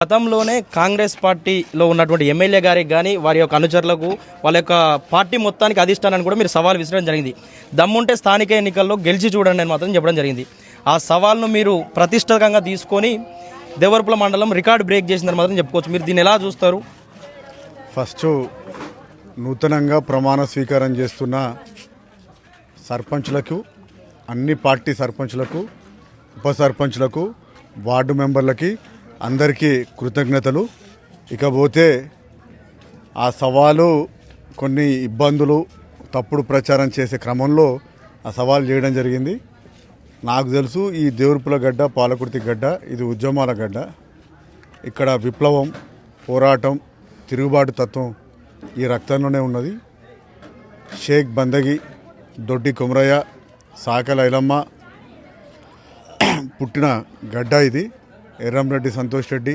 గతంలోనే కాంగ్రెస్ పార్టీలో ఉన్నటువంటి ఎమ్మెల్యే గారికి కానీ వారి యొక్క అనుచరులకు వాళ్ళ యొక్క పార్టీ మొత్తానికి అధిష్టానాన్ని కూడా మీరు సవాల్ విసరడం జరిగింది. దమ్ముంటే స్థానిక ఎన్నికల్లో గెలిచి చూడండి అని మాత్రం చెప్పడం జరిగింది. ఆ సవాల్ను మీరు ప్రతిష్ఠితంగా తీసుకొని దేవరపుల మండలం రికార్డు బ్రేక్ చేసిందని మాత్రం చెప్పుకోవచ్చు. మీరు దీన్ని ఎలా చూస్తారు? ఫస్ట్ నూతనంగా ప్రమాణ స్వీకారం చేస్తున్న సర్పంచ్లకు, అన్ని పార్టీ సర్పంచ్లకు, ఉప సర్పంచ్లకు, వార్డు మెంబర్లకి అందరికీ కృతజ్ఞతలు. ఇకపోతే ఆ సవాలు కొన్ని ఇబ్బందులు, తప్పుడు ప్రచారం చేసే క్రమంలో ఆ సవాలు చేయడం జరిగింది. నాకు తెలుసు ఈ దేవరపుల గడ్డ, పాలకుర్తి గడ్డ ఇది ఉద్యమాల గడ్డ. ఇక్కడ విప్లవం, పోరాటం, తిరుగుబాటు తత్వం ఈ రక్తంలోనే ఉన్నది. షేక్ బందగి, దొడ్డి కొమరయ్య, సాకల ఐలమ్మ పుట్టిన గడ్డ ఇది. ఎర్రంరెడ్డి సంతోష్ రెడ్డి,